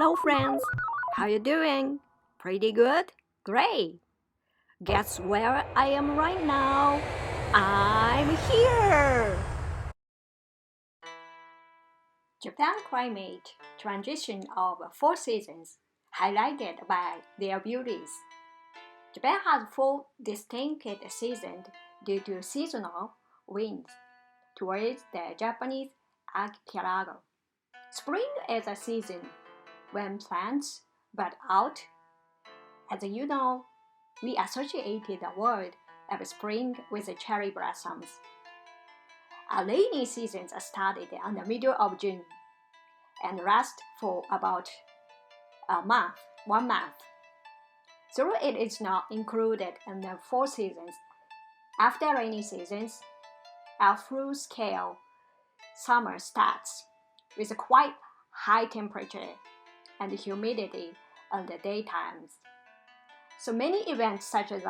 Hello friends, how you doing? Pretty good? Great! Guess where I am right now? I'm here! Japan climate transition of 4 seasons, highlighted by their beauties. Japan has 4 distinct seasons due to seasonal winds towards the Japanese archipelago. Spring is a season when plants bud out. As you know, we associated the word of spring with the cherry blossoms. Our rainy seasons started in the middle of June and last for about a month, 1 month. Though it is not included in the 4 seasons, after rainy seasons, our full-scale summer starts with a quite high temperature and humidity in the daytimes. So many events such as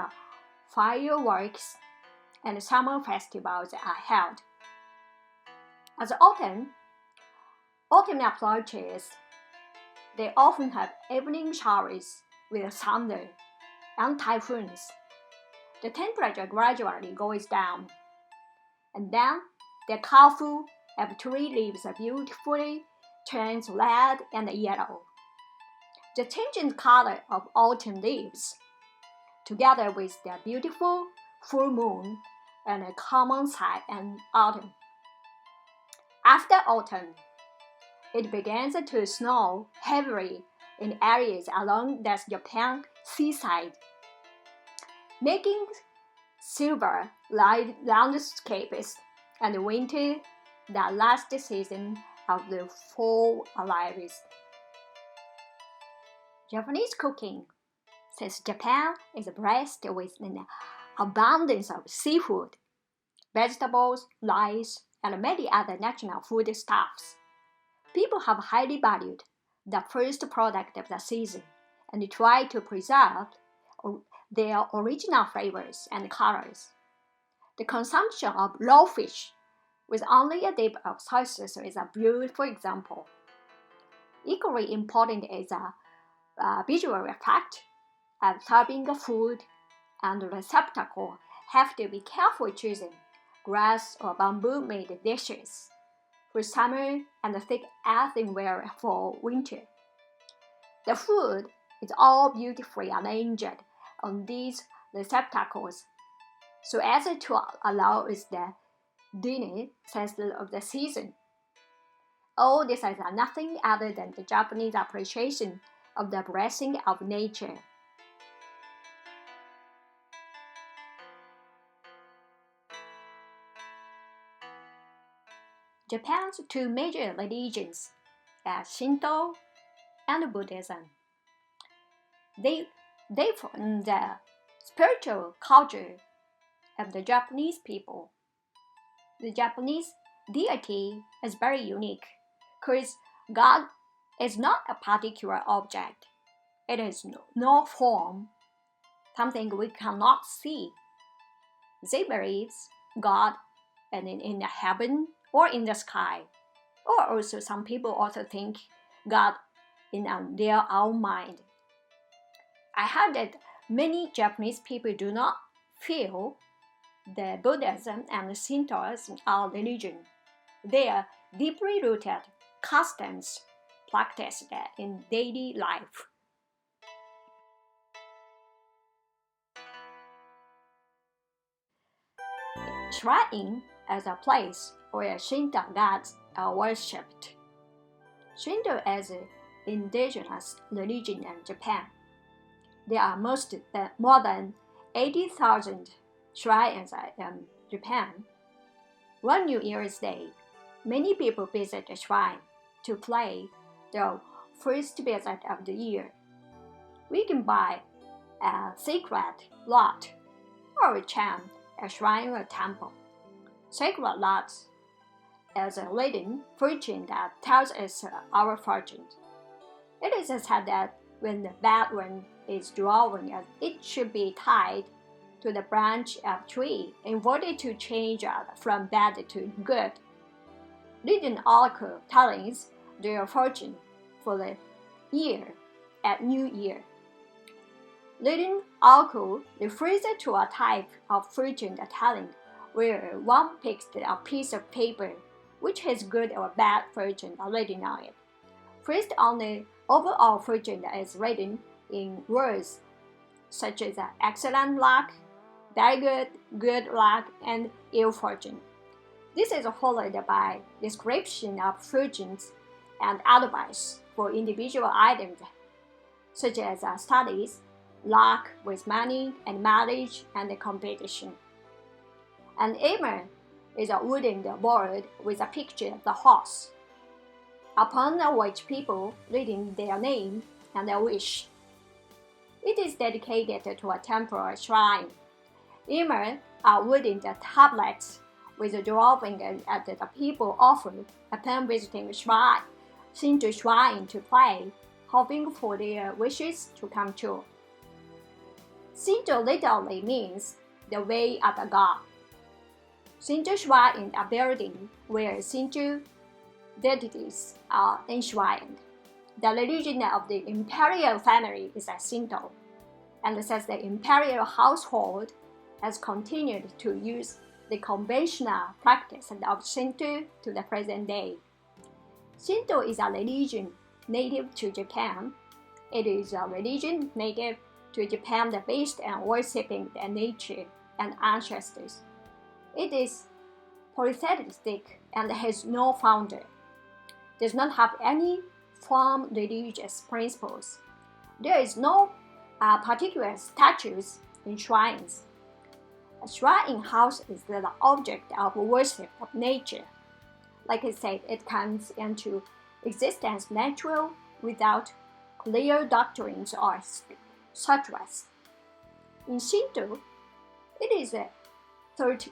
fireworks and summer festivals are held. As autumn approaches, they often have evening showers with thunder and typhoons. The temperature gradually goes down, and then the colorful of tree leaves beautifully turns red and yellow. The changing color of autumn leaves, together with the beautiful full moon and a common sight in autumn. After autumn, it begins to snow heavily in areas along the Japan seaside, making silver landscapes and winter the last season of the fall arrives. Japanese cooking, since Japan is blessed with an abundance of seafood, vegetables, rice, and many other national foodstuffs, people have highly valued the first product of the season and try to preserve their original flavors and colors. The consumption of raw fish with only a dip of soy sauce is a beautiful example. Equally important is a visual effect of serving food, and the receptacle have to be carefully chosen, grass or bamboo-made dishes for summer and thick earthenware for winter. The food is all beautifully arranged on these receptacles so as to allow us the dinner sense of the season. All this is nothing other than the Japanese appreciation of the blessing of nature. Japan's 2 major religions are Shinto and Buddhism. They form the spiritual culture of the Japanese people. The Japanese deity is very unique because God is not a particular object. It is no form, something we cannot see. They believe God in the heaven or in the sky, or also some people also think God in their own mind. I heard that many Japanese people do not feel the Buddhism and Shintoism are religion. They are deeply rooted customs practiced in daily life. Shrine is a place where Shinto gods are worshipped. Shinto is an indigenous religion in Japan. There are more than 80,000 shrines in Japan. One New Year's Day, many people visit the shrine to pray their first visit of the year. We can buy a sacred lot or chant a shrine or temple. Sacred lots is a reading fortune that tells us our fortune. It is said that when the bad one is drawing, it should be tied to the branch of tree in order to change from bad to good. Reading oracle tellings their fortune for the year at New Year. Leading alcohol refers to a type of fortune telling where one picks a piece of paper which has good or bad fortune written on it. First, only overall fortune is written in words such as excellent luck, very good, good luck, and ill fortune. This is followed by description of fortunes and advice for individual items such as studies, luck with money and marriage and competition. An aimer is a wooden board with a picture of the horse, upon which people written their name and their wish. It is dedicated to a temple or shrine. Aimer are wooden tablets with a drawing at the people offered upon visiting Shinto Shrine to play, hoping for their wishes to come true. Shinto literally means the way of the god. Shinto Shrine is a building where Shinto deities are enshrined. The religion of the imperial family is Shinto, and since the imperial household has continued to use the conventional practice of Shinto to the present day. Shinto is a religion native to Japan. It is a religion native to Japan based on worshipping the nature and ancestors. It is polytheistic and has no founder. Does not have any firm religious principles. There is no particular statues in shrines. A shrine house is the object of worship of nature. Like I said, it comes into existence natural without clear doctrines or sutras. In Shinto, it is thought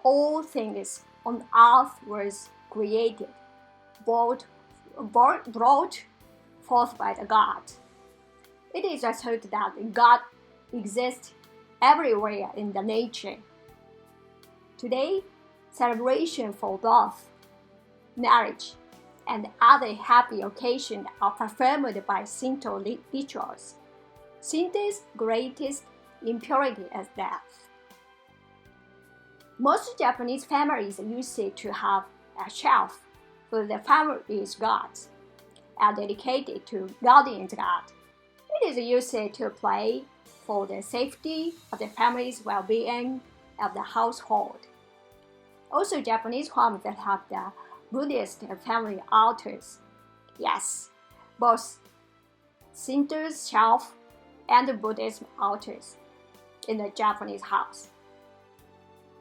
all things on earth was created, brought forth by the god. It is asserted that God exists everywhere in the nature. Today, celebration for birth, marriage, and other happy occasions are performed by Shinto rituals. Shinto's greatest impurity is death. Most Japanese families used to have a shelf for the family's gods, dedicated to guardian god. It is used to pray for the safety of the family's well-being of the household. Also, Japanese homes that have the Buddhist family altars. Yes, both Shinto's shelf and the Buddhist altars in the Japanese house.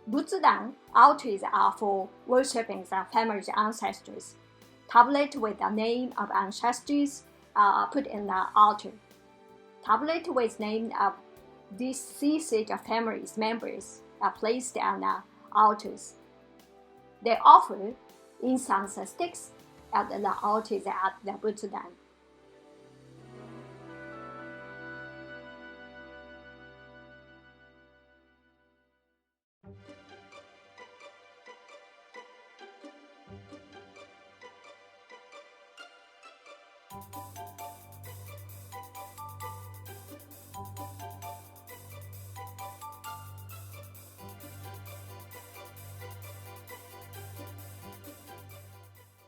Butsudan altars are for worshipping the family's ancestors. Tablet with the name of ancestors are put in the altar. Tablet with name of deceased family's members are placed on the altars. They offer incense sticks at the altars at the Butsudan.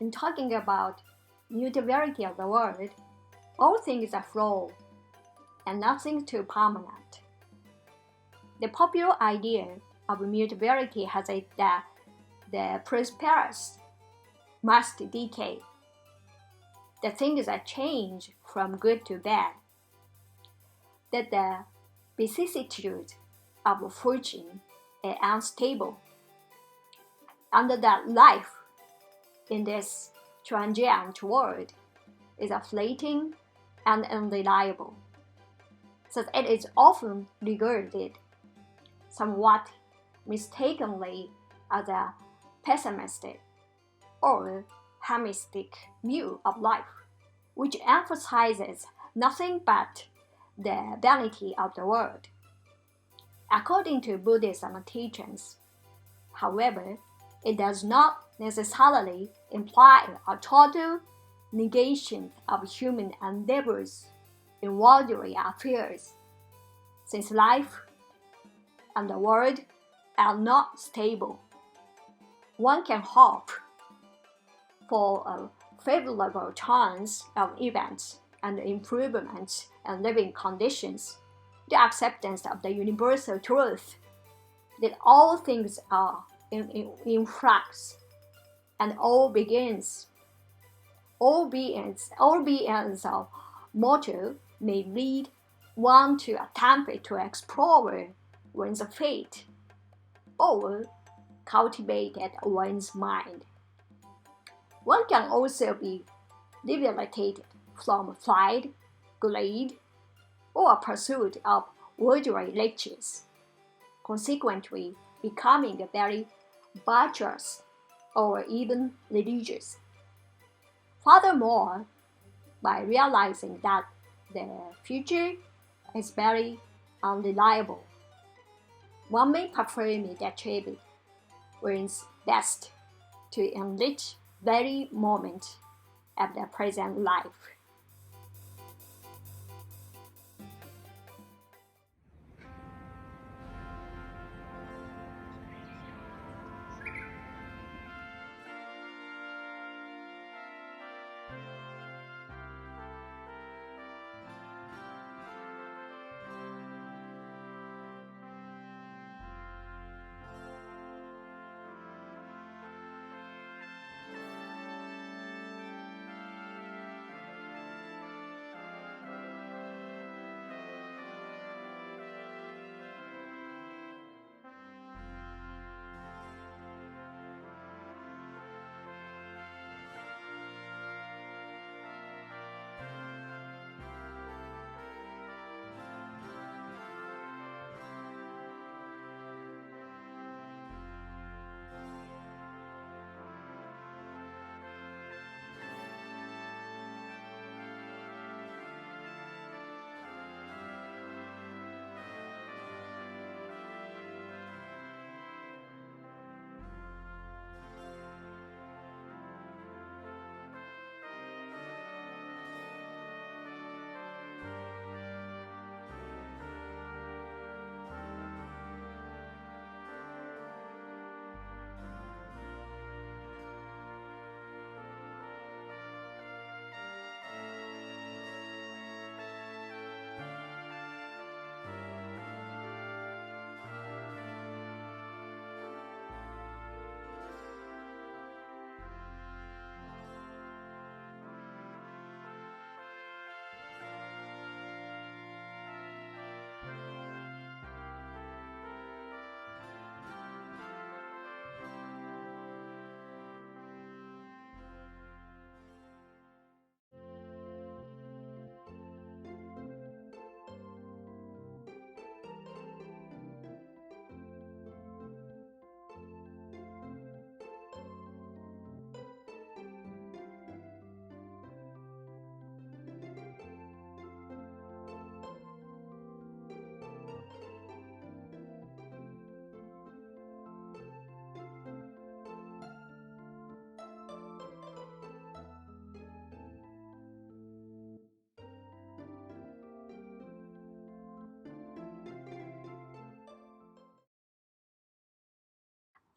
In talking about mutability of the world, all things are flow, and nothing too permanent. The popular idea of mutability has it that the prosperous must decay. The things are changed from good to bad. That the vicissitude of fortune is unstable. And that life in this transient world is fleeting and unreliable, so it is often regarded somewhat mistakenly as a pessimistic or pessimistic view of life, which emphasizes nothing but the vanity of the world. According to Buddhism teachings, however, it does not necessarily imply a total negation of human endeavors in worldly affairs, since life and the world are not stable. One can hope for a favorable chance of events and improvements in living conditions, the acceptance of the universal truth that all things are in flux, and all beings of mortal may lead one to attempt to explore one's fate or cultivate one's mind. One can also be debilitated from flight, greed, or pursuit of worldly riches, consequently becoming very virtuous or even religious. Furthermore, by realizing that the future is very unreliable, one may perform the attribute one's best to enrich very moment of the present life.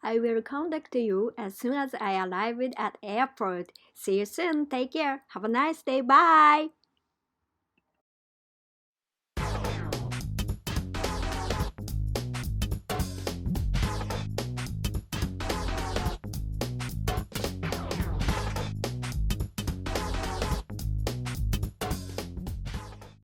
I will contact you as soon as I arrive at airport. See you soon. Take care. Have a nice day. Bye.